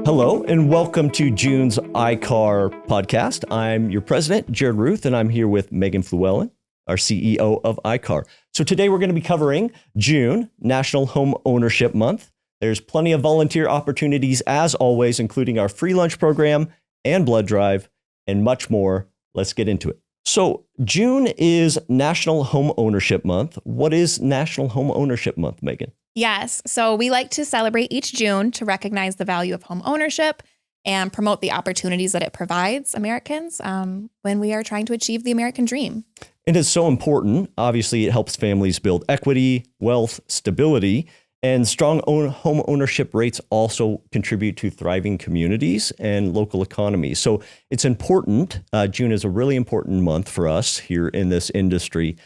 Hello and welcome to June's ICAAR podcast. I'm your president, Jared Ruth, and I'm here with Megan Fluellen, our CEO of ICAAR. So today we're going to be covering June, National Homeownership Month. There's plenty of volunteer opportunities as always, including our free lunch program and blood drive and much more. Let's get into it. So June is National Homeownership Month. What is National Homeownership Month, Megan? Yes. So we like to celebrate each June to recognize the value of home ownership and promote the opportunities that it provides Americans when we are trying to achieve the American dream. It is so important. Obviously, it helps families build equity, wealth, stability, and strong home ownership rates also contribute to thriving communities and local economies. So it's important. June is a really important month for us here in this industry.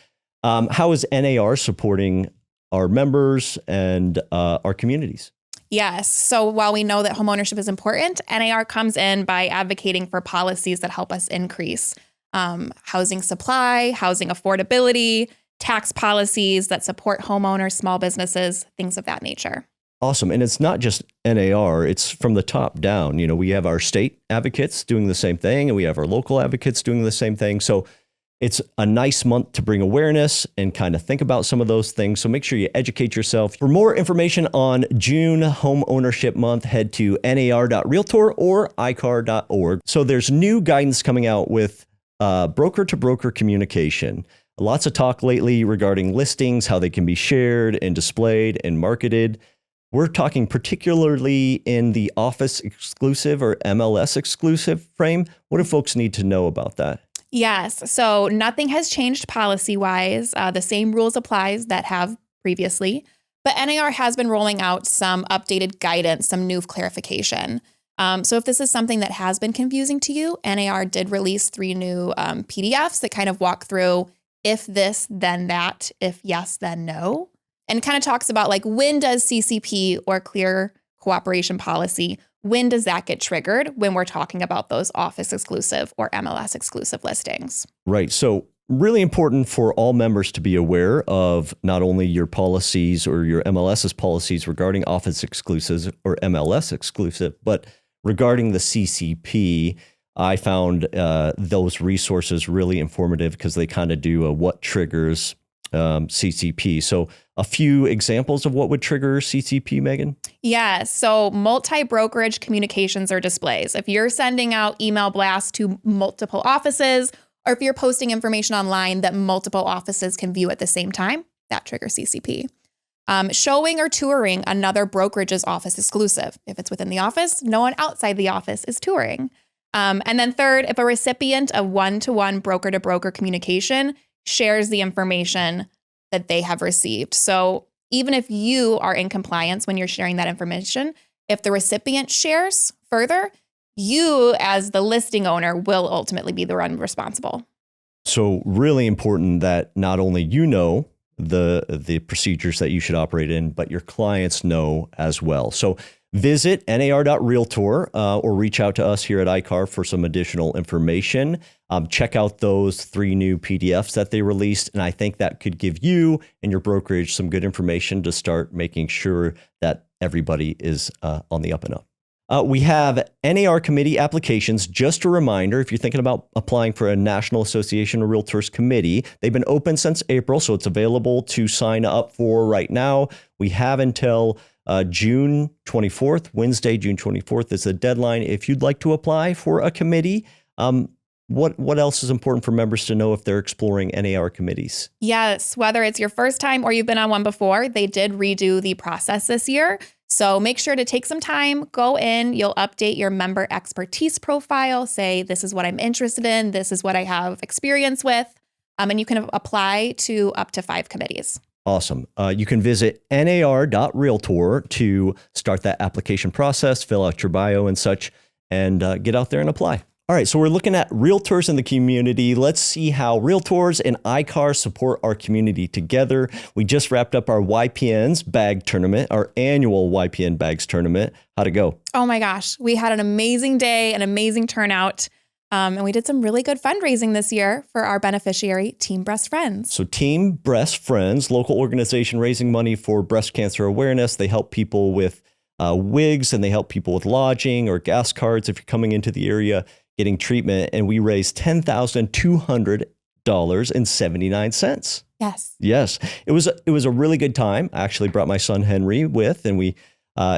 How is NAR supporting our members and our communities? Yes. So while we know that homeownership is important, NAR comes in by advocating for policies that help us increase housing supply, housing affordability, tax policies that support homeowners, small businesses, things of that nature. Awesome. And it's not just NAR, it's from the top down. You know, we have our state advocates doing the same thing, and we have our local advocates doing the same thing. So it's a nice month to bring awareness and kind of think about some of those things. So make sure you educate yourself. For more information on June Home Ownership Month, head to nar.realtor or icaar.org. So there's new guidance coming out with broker-to-broker communication. Lots of talk lately regarding listings, how they can be shared and displayed and marketed. We're talking particularly in the office exclusive or MLS exclusive frame. What do folks need to know about that? Yes. So nothing has changed policy-wise. The same rules applies that have previously. But NAR has been rolling out some updated guidance, some new clarification. So if this is something that has been confusing to you, NAR did release 3 new PDFs that kind of walk through if this, then that, if yes, then no. And kind of talks about like when does CCP or clear cooperation policy, when does that get triggered when we're talking about those office exclusive or MLS exclusive listings? Right. So really important for all members to be aware of not only your policies or your MLS's policies regarding office exclusives or MLS exclusive, but regarding the CCP. I found those resources really informative because they kind of do a what triggers CCP. So a few examples of what would trigger CCP, Megan? Yeah. So multi-brokerage communications or displays. If you're sending out email blasts to multiple offices, or if you're posting information online that multiple offices can view at the same time, that triggers CCP. Showing or touring another brokerage's office exclusive. If it's within the office, no one outside the office is touring. And then third, if a recipient of one-to-one broker-to-broker communication shares the information that they have received. So even if you are in compliance when you're sharing that information, if the recipient shares further, you as the listing owner will ultimately be the one responsible. So really important that not only you know the procedures that you should operate in, but your clients know as well. So visit nar.realtor or reach out to us here at ICAAR for some additional information. Check out those 3 new PDFs that they released. And I think that could give you and your brokerage some good information to start making sure that everybody is on the up and up. We have NAR committee applications. Just a reminder, if you're thinking about applying for a National Association of Realtors committee, they've been open since April, so it's available to sign up for right now. We have until June 24th, Wednesday, June 24th is the deadline. If you'd like to apply for a committee, what else is important for members to know if they're exploring NAR committees? Yes, whether it's your first time or you've been on one before, they did redo the process this year. So make sure to take some time, go in, you'll update your member expertise profile, say, this is what I'm interested in, this is what I have experience with, and you can apply to up to 5 committees. Awesome. You can visit nar.realtor to start that application process, fill out your bio and such, and get out there and apply. All right, so we're looking at realtors in the community. Let's see how realtors and ICAAR support our community together. We just wrapped up our YPN's Bag Tournament, our annual YPN Bags Tournament. How'd it go? Oh my gosh, we had an amazing day, an amazing turnout. And we did some really good fundraising this year for our beneficiary, Team Breast Friends. So Team Breast Friends, local organization raising money for breast cancer awareness. They help people with wigs, and they help people with lodging or gas cards if you're coming into the area getting treatment. And we raised $10,200.79. Yes. Yes. It was a really good time. I actually brought my son Henry with, and we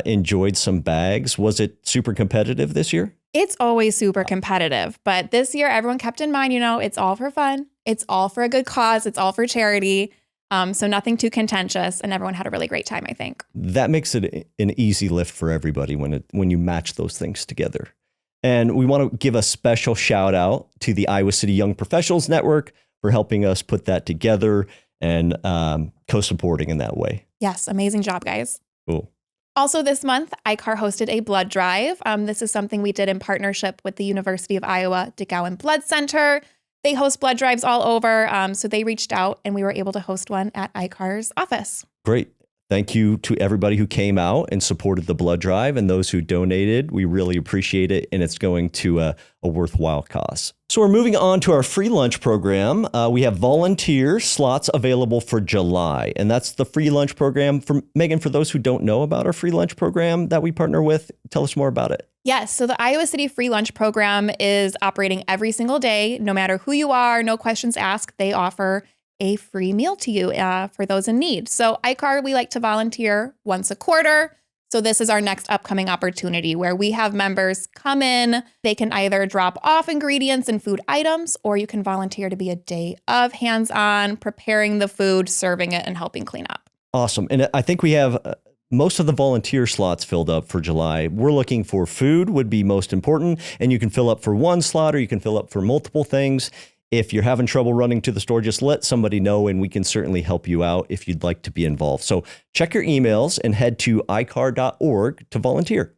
enjoyed some bags. Was it super competitive this year? It's always super competitive, but this year everyone kept in mind, it's all for fun. It's all for a good cause. It's all for charity. So nothing too contentious, and everyone had a really great time, I think. That makes it an easy lift for everybody when you match those things together. And we want to give a special shout out to the Iowa City Young Professionals Network for helping us put that together and co-supporting in that way. Yes, amazing job, guys. Cool. Also this month, ICAAR hosted a blood drive. This is something we did in partnership with the University of Iowa DeGowan Blood Center. They host blood drives all over, so they reached out and we were able to host one at ICAAR's office. Great. Thank you to everybody who came out and supported the blood drive and those who donated. We really appreciate it, and it's going to a worthwhile cause. So we're moving on to our free lunch program. We have volunteer slots available for July, and that's the free lunch program. Megan, for those who don't know about our free lunch program that we partner with, tell us more about it. Yes, so the Iowa City Free Lunch Program is operating every single day. No matter who you are, no questions asked, they offer a free meal to you for those in need. So ICAAR, we like to volunteer once a quarter. So this is our next upcoming opportunity where we have members come in. They can either drop off ingredients and food items, or you can volunteer to be a day of hands-on, preparing the food, serving it, and helping clean up. Awesome. And I think we have most of the volunteer slots filled up for July. We're looking for food would be most important, and you can fill up for one slot or you can fill up for multiple things. If you're having trouble running to the store, just let somebody know and we can certainly help you out if you'd like to be involved. So check your emails and head to ICAAR.org to volunteer.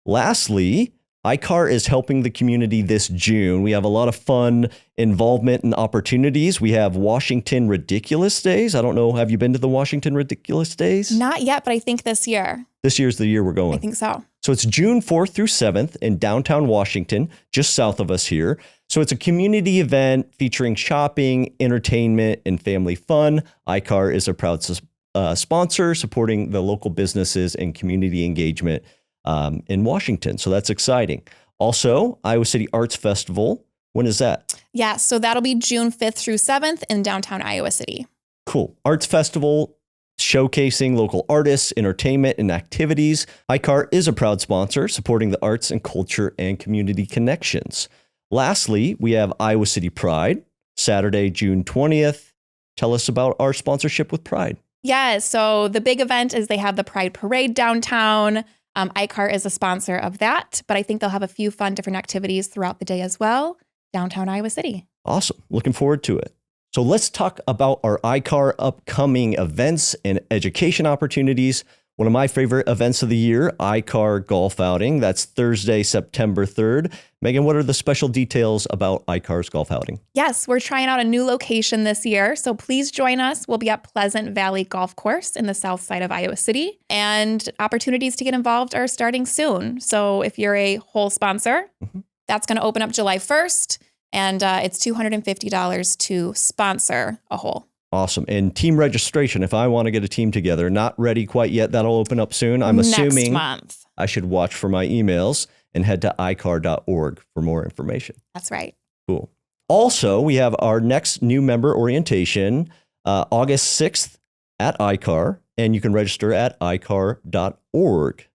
Lastly, ICAAR is helping the community this June. We have a lot of fun involvement and opportunities. We have Washington Ridiculous Days. I don't know, have you been to the Washington Ridiculous Days? Not yet, but I think this year. This year's the year we're going. I think so. So it's June 4th through 7th in downtown Washington, just south of us here. So it's a community event featuring shopping, entertainment, and family fun. ICAAR is a proud sponsor supporting the local businesses and community engagement in Washington. So that's exciting. Also, Iowa City Arts Festival. When is that? Yeah, so that'll be June 5th through 7th in downtown Iowa City. Cool. Arts Festival showcasing local artists, entertainment, and activities. ICAAR is a proud sponsor supporting the arts and culture and community connections. Lastly, we have Iowa City Pride, Saturday, June 20th. Tell us about our sponsorship with Pride. Yeah, so the big event is they have the Pride Parade downtown. ICAAR is a sponsor of that, but I think they'll have a few fun different activities throughout the day as well, downtown Iowa City. Awesome. Looking forward to it. So let's talk about our ICAAR upcoming events and education opportunities. One of my favorite events of the year, ICAAR Golf Outing. That's Thursday, September 3rd. Megan, what are the special details about ICAAR's Golf Outing? Yes, we're trying out a new location this year, so please join us. We'll be at Pleasant Valley Golf Course in the south side of Iowa City, and opportunities to get involved are starting soon. So if you're a hole sponsor, that's going to open up July 1st, and it's $250 to sponsor a hole. Awesome. And team registration, if I want to get a team together, not ready quite yet. That'll open up soon. I'm assuming next month. I should watch for my emails and head to ICAAR.org for more information. That's right. Cool. Also, we have our next new member orientation, August 6th at ICAAR, and you can register at ICAAR.org.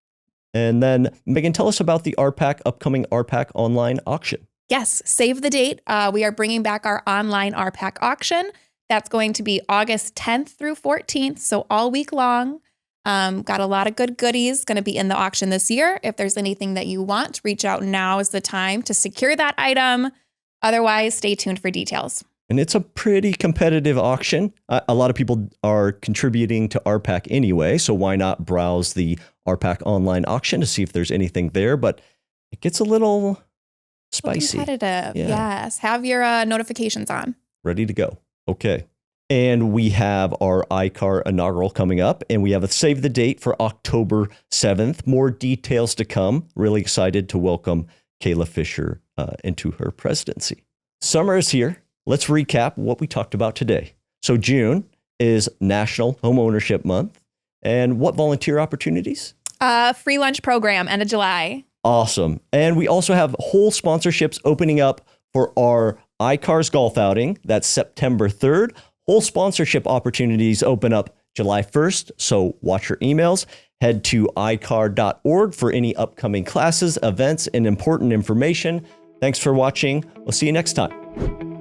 And then, Megan, tell us about the upcoming RPAC Online Auction. Yes, save the date. We are bringing back our online RPAC auction. That's going to be August 10th through 14th, so all week long. Got a lot of good goodies going to be in the auction this year. If there's anything that you want, reach out. Now is the time to secure that item. Otherwise, stay tuned for details. And it's a pretty competitive auction. A lot of people are contributing to RPAC anyway, so why not browse the RPAC online auction to see if there's anything there? But it gets a little spicy. Competitive, Yeah. Yes. Have your notifications on. Ready to go. Okay. And we have our ICAAR Inaugural coming up, and we have a save the date for October 7th. More details to come. Really excited to welcome Kayla Fisher into her presidency. Summer is here. Let's recap what we talked about today. So June is National Homeownership Month. And what volunteer opportunities? Free lunch program, end of July. Awesome. And we also have whole sponsorships opening up for our ICAAR's Golf Outing. That's September 3rd. Whole sponsorship opportunities open up July 1st. So watch your emails. Head to icaar.org for any upcoming classes, events, and important information. Thanks for watching. We'll see you next time.